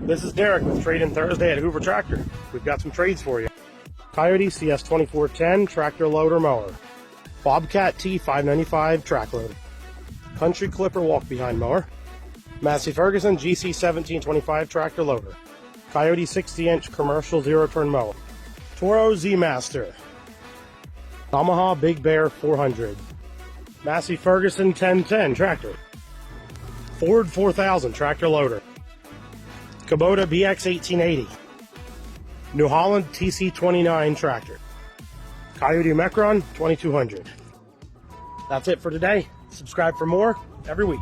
This is Derek with Trade-In Thursday at Hoover Tractor. We've got some trades for you. Coyote CS2410 tractor loader mower. Bobcat T595 track loader. Country Clipper walk-behind mower. Massey Ferguson GC1725 tractor loader. Coyote 60-inch commercial zero-turn mower. Toro Z-Master. Yamaha Big Bear 400. Massey Ferguson 1010 tractor. Ford 4000 tractor loader. Kubota BX 1880. New Holland TC29 tractor. Coyote Mecron 2200. That's it for today. Subscribe for more every week.